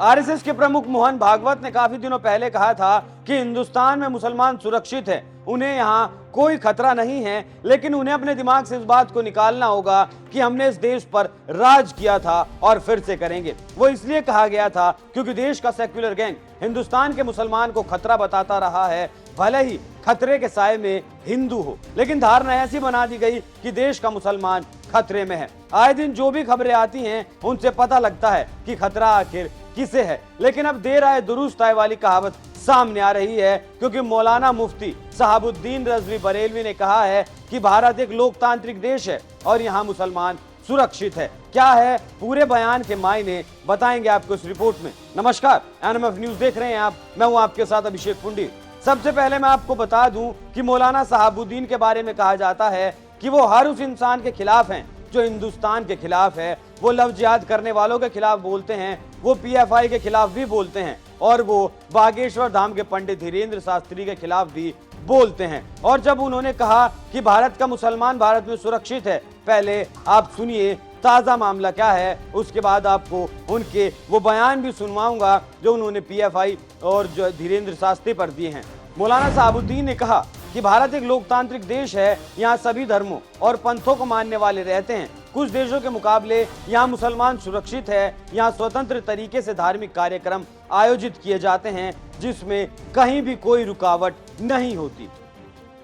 RSS के प्रमुख मोहन भागवत ने काफी दिनों पहले कहा था कि हिंदुस्तान में मुसलमान सुरक्षित है, उन्हें यहाँ कोई खतरा नहीं है, लेकिन उन्हें अपने दिमाग से इस बात को निकालना होगा कि हमने इस देश पर राज किया था और फिर से करेंगे। वो इसलिए कहा गया था क्योंकि देश का सेक्युलर गैंग हिंदुस्तान के मुसलमान को खतरा बताता रहा है, भले ही खतरे के साए में हिंदू हो। लेकिन धारणा ऐसी बना दी गई कि देश का मुसलमान खतरे में है। आए दिन जो भी खबरें आती हैं उनसे पता लगता है कि खतरा आखिर किसे है। लेकिन अब देर आए दुरुस्त आए वाली कहावत सामने आ रही है, क्योंकि मौलाना मुफ्ती साहबुद्दीन रजवी बरेलवी ने कहा है कि भारत एक लोकतांत्रिक देश है और यहाँ मुसलमान सुरक्षित है। क्या है पूरे बयान के मायने, बताएंगे आपको इस रिपोर्ट में। नमस्कार, एनएमएफ न्यूज देख रहे हैं आप, मैं हूं आपके साथ अभिषेक पुंडी। सबसे पहले मैं आपको बता दूं कि मौलाना साहबुद्दीन के बारे में कहा जाता है कि वो हर उस इंसान के खिलाफ हैं जो हिंदुस्तान के खिलाफ है। वो लव जिहाद करने वालों के खिलाफ बोलते हैं, वो पीएफआई के खिलाफ भी बोलते हैं और वो बागेश्वर धाम के पंडित धीरेन्द्र शास्त्री के खिलाफ भी बोलते हैं। और जब उन्होंने कहा कि भारत का मुसलमान भारत में सुरक्षित है, पहले आप सुनिए ताजा मामला क्या है, उसके बाद आपको उनके वो बयान भी सुनवाऊंगा जो उन्होंने पीएफआई और जो धीरेन्द्र शास्त्री पर दिए हैं। मौलाना साहबुद्दीन ने कहा कि भारत एक लोकतांत्रिक देश है, यहाँ सभी धर्मों और पंथों को मानने वाले रहते हैं। कुछ देशों के मुकाबले यहाँ मुसलमान सुरक्षित है, यहाँ स्वतंत्र तरीके से धार्मिक कार्यक्रम आयोजित किए जाते हैं जिसमें कहीं भी कोई रुकावट नहीं होती।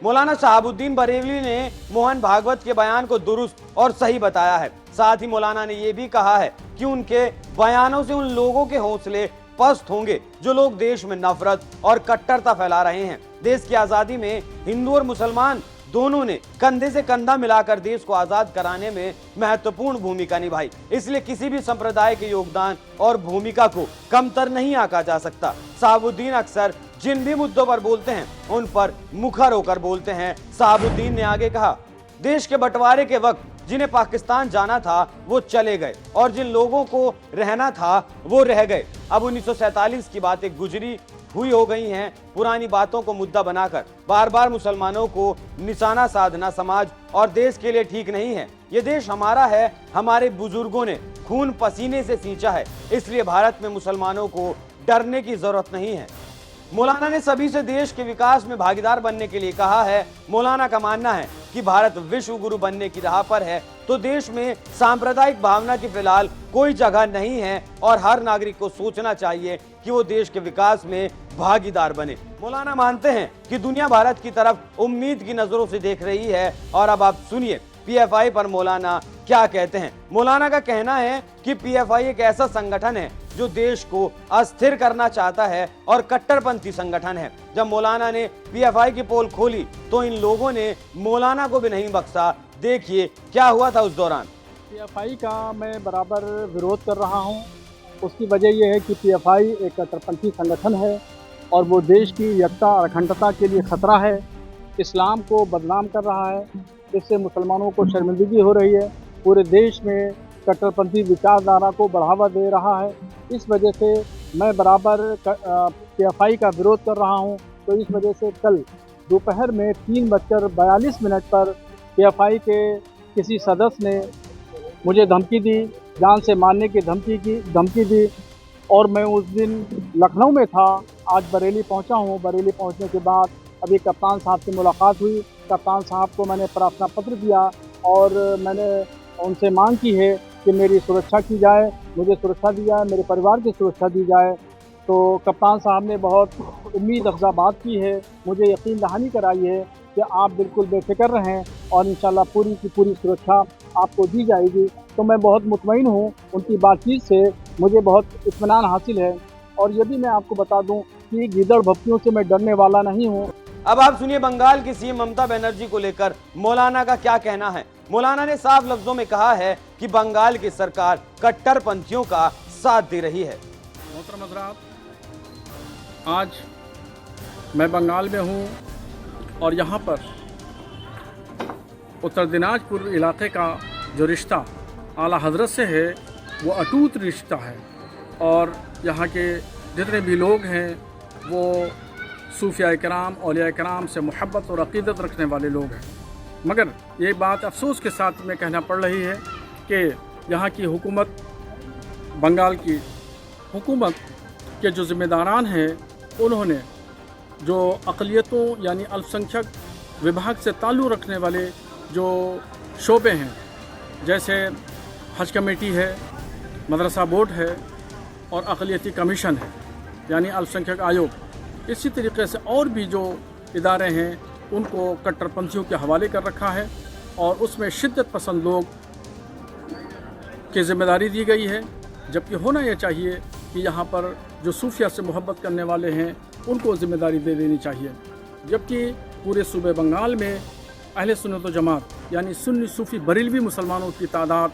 मौलाना साहबुद्दीन बरेलवी ने मोहन भागवत के बयान को दुरुस्त और सही बताया है। साथ ही मौलाना ने यह भी कहा है कि उनके बयानों से उन लोगों के हौसले पस्त होंगे जो लोग देश में नफरत और कट्टरता फैला रहे हैं। देश की आजादी में हिंदू और मुसलमान दोनों ने कंधे से कंधा मिलाकर देश को आजाद कराने में महत्वपूर्ण भूमिका निभाई, इसलिए किसी भी संप्रदाय के योगदान और भूमिका को कमतर नहीं आंका जा सकता। साहबुद्दीन अक्सर जिन भी मुद्दों पर बोलते हैं उन पर मुखर होकर बोलते हैं। साहबुद्दीन ने आगे कहा, देश के बंटवारे के वक्त जिन्हें पाकिस्तान जाना था वो चले गए और जिन लोगों को रहना था वो रह गए। अब 1947 की बातें गुजरी हुई हो गई हैं। पुरानी बातों को मुद्दा बनाकर बार बार मुसलमानों को निशाना साधना समाज और देश के लिए ठीक नहीं है। ये देश हमारा है, हमारे बुजुर्गों ने खून पसीने से सींचा है, इसलिए भारत में मुसलमानों को डरने की जरूरत नहीं है। मौलाना ने सभी से देश के विकास में भागीदार बनने के लिए कहा है। मौलाना का मानना है कि भारत विश्व गुरु बनने की राह पर है, तो देश में सांप्रदायिक भावना की फिलहाल कोई जगह नहीं है और हर नागरिक को सोचना चाहिए कि वो देश के विकास में भागीदार बने। मौलाना मानते हैं कि दुनिया भारत की तरफ उम्मीद की नजरों से देख रही है। और अब आप सुनिए पीएफआई पर मौलाना क्या कहते हैं। मौलाना का कहना है कि पीएफआई एक ऐसा संगठन है जो देश को अस्थिर करना चाहता है और कट्टरपंथी संगठन है। जब मौलाना ने पीएफआई की पोल खोली तो इन लोगों ने मौलाना को भी नहीं बख्शा। देखिए क्या हुआ था उस दौरान। पीएफआई का मैं बराबर विरोध कर रहा हूं। उसकी वजह यह है कि पीएफआई एक कट्टरपंथी संगठन है और वो देश की एकता और अखंडता के लिए खतरा है। इस्लाम को बदनाम कर रहा है, इससे मुसलमानों को शर्मिंदगी हो रही है। पूरे देश में कट्टरपंथी विचारधारा को बढ़ावा दे रहा है। इस वजह से मैं बराबर पीएफआई का विरोध कर रहा हूं। तो इस वजह से कल दोपहर में 3:42 पर पीएफआई के किसी सदस्य ने मुझे धमकी दी, जान से मारने की धमकी दी और मैं उस दिन लखनऊ में था, आज बरेली पहुंचा हूं। बरेली पहुंचने के बाद अभी कप्तान साहब से मुलाकात हुई। कप्तान साहब को मैंने प्रार्थना पत्र दिया और मैंने उनसे मांग की है कि मेरी सुरक्षा की जाए, मुझे सुरक्षा दी जाए, मेरे परिवार की सुरक्षा दी जाए। तो कप्तान साहब ने बहुत उम्मीद अफजा बात की है, मुझे यकीन दहानी कराई है कि आप बिल्कुल बेफिक्र रहें और इंशाल्लाह पूरी की पूरी सुरक्षा आपको दी जाएगी। तो मैं बहुत मुतमईन हूँ, उनकी बातचीत से मुझे बहुत इत्मीनान हासिल है। और यदि मैं आपको बता दूँ कि गीदड़ भक्तियों से मैं डरने वाला नहीं हूँ। अब आप सुनिए बंगाल की सीएम ममता बनर्जी को लेकर मौलाना का क्या कहना है। मौलाना ने साफ लफ्जों में कहा है कि बंगाल की सरकार कट्टरपंथियों का साथ दे रही है। मोहतरम हज़रात, आज मैं बंगाल में हूँ और यहाँ पर उत्तर दिनाजपुर इलाके का जो रिश्ता आला हज़रत से है वो अटूट रिश्ता है और यहाँ के जितने भी लोग हैं वो सूफिया कराम औलिया कराम से मोहब्बत और अक़ीदत रखने वाले लोग हैं। मगर ये बात अफसोस के साथ में कहना पड़ रही है कि यहाँ की हुकूमत बंगाल की हुकूमत के जो ज़िम्मेदारान हैं उन्होंने जो अक़लियतों यानी अल्पसंख्यक विभाग से ताल्लुक़ रखने वाले जो शोबे हैं, जैसे हज कमेटी है, मदरसा बोर्ड है और अक़लियती कमीशन है यानी अल्पसंख्यक आयोग, इसी तरीके से और भी जो इदारे हैं उनको कट्टरपंथियों के हवाले कर रखा है और उसमें शिद्दत पसंद लोग की ज़िम्मेदारी दी गई है। जबकि होना यह चाहिए कि यहाँ पर जो सूफिया से मोहब्बत करने वाले हैं उनको ज़िम्मेदारी दे देनी चाहिए। जबकि पूरे सूबे बंगाल में अहले सुन्नत व जमात यानी सुन्नी सूफ़ी बरेलवी मुसलमानों की तादाद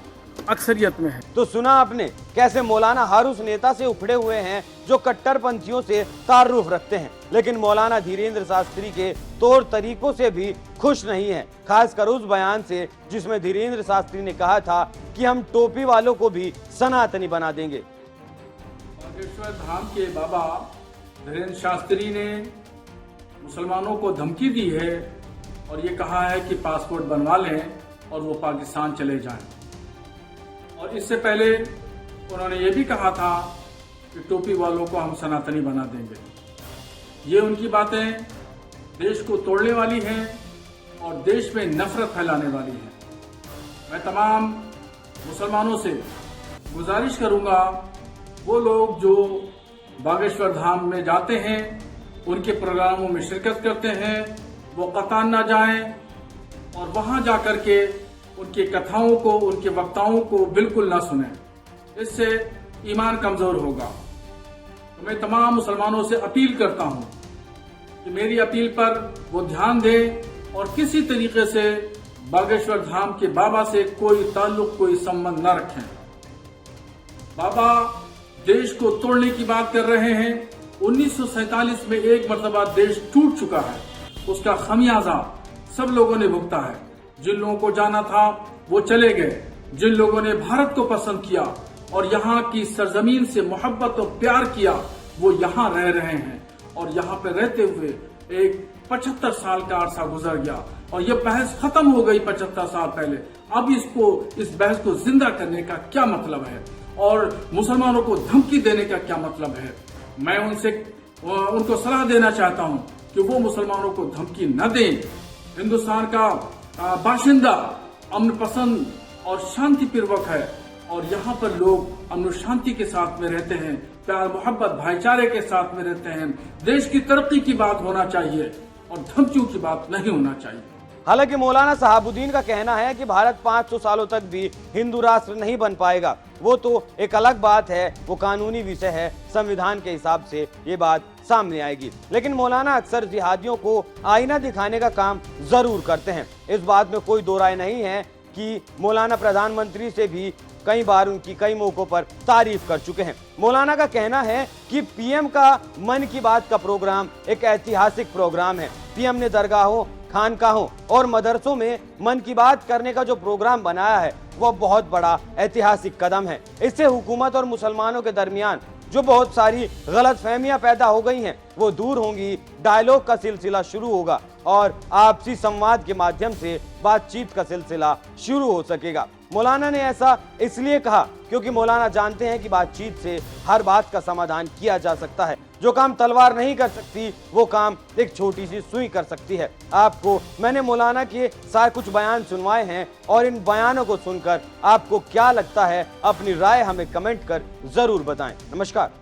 अक्सरियत में है। तो सुना आपने कैसे मौलाना हर उस नेता से उखड़े हुए हैं जो कट्टरपंथियों से तारुफ रखते हैं, लेकिन मौलाना धीरेन्द्र शास्त्री के तौर तरीकों से भी खुश नहीं है, खासकर उस बयान से जिसमें धीरेन्द्र शास्त्री ने कहा था कि हम टोपी वालों को भी सनातनी बना देंगे। बागेश्वर धाम के बाबा धीरेन्द्र शास्त्री ने मुसलमानों को धमकी दी है और ये कहा है कि पासपोर्ट बनवा लें और वो पाकिस्तान चले जाएं। और इससे पहले उन्होंने ये भी कहा था कि टोपी वालों को हम सनातनी बना देंगे। ये उनकी बातें देश को तोड़ने वाली हैं और देश में नफरत फैलाने वाली हैं। मैं तमाम मुसलमानों से गुजारिश करूंगा, वो लोग जो बागेश्वर धाम में जाते हैं, उनके प्रोग्रामों में शिरकत करते हैं, वो कतान ना जाएं और वहां जाकर के उनकी कथाओं को, उनके वक्ताओं को बिल्कुल ना सुने। इससे ईमान कमजोर होगा। तो मैं तमाम मुसलमानों से अपील करता हूं कि मेरी अपील पर वो ध्यान दें और किसी तरीके से बागेश्वर धाम के बाबा से कोई ताल्लुक, कोई संबंध न रखें। बाबा देश को तोड़ने की बात कर रहे हैं। 1947 में एक मरतबा देश टूट चुका है, उसका खमियाजा सब लोगों ने भुगता है। जिन लोगों को जाना था वो चले गए, जिन लोगों ने भारत को पसंद किया और यहाँ की सरजमीन से मोहब्बत और प्यार किया वो यहाँ रह रहे हैं और यहाँ पे रहते हुए एक 75 साल का अरसा गुजर गया और ये बहस खत्म हो गई 75 साल पहले। अब इस बहस को जिंदा करने का क्या मतलब है और मुसलमानों को धमकी देने का क्या मतलब है? मैं उनको सलाह देना चाहता हूँ कि वो मुसलमानों को धमकी न दें। हिंदुस्तान का बाशिंदा अमन पसंद और शांति पूर्वक है और यहाँ पर लोग अमन शांति के साथ में रहते हैं, प्यार मोहब्बत भाईचारे के साथ में रहते हैं। देश की तरक्की की बात होना चाहिए और धमकियों की बात नहीं होना चाहिए। हालांकि मौलाना सहाबुद्दीन का कहना है कि भारत 500 सालों तक भी हिंदू राष्ट्र नहीं बन पाएगा, वो तो एक अलग बात है, वो कानूनी विषय है, संविधान के हिसाब से ये बात सामने आएगी। लेकिन मौलाना अक्सर जिहादियों को आईना दिखाने का काम जरूर करते हैं। इस बात में कोई दो राय नहीं है कि मौलाना प्रधानमंत्री से भी कई बार उनकी कई मौकों पर तारीफ कर चुके हैं। मौलाना का कहना है कि पीएम का मन की बात का प्रोग्राम एक ऐतिहासिक प्रोग्राम है। पीएम ने दरगाहों, खानकाहों और मदरसों में मन की बात करने का जो प्रोग्राम बनाया है वो बहुत बड़ा ऐतिहासिक कदम है। इससे हुकूमत और मुसलमानों के दरमियान जो बहुत सारी गलतफहमियां पैदा हो गई हैं वो दूर होंगी, डायलॉग का सिलसिला शुरू होगा और आपसी संवाद के माध्यम से बातचीत का सिलसिला शुरू हो सकेगा। मौलाना ने ऐसा इसलिए कहा क्योंकि मौलाना जानते हैं कि बातचीत से हर बात का समाधान किया जा सकता है। जो काम तलवार नहीं कर सकती वो काम एक छोटी सी सुई कर सकती है। आपको मैंने मौलाना के सारे कुछ बयान सुनवाए हैं और इन बयानों को सुनकर आपको क्या लगता है, अपनी राय हमें कमेंट कर जरूर बताएं। नमस्कार।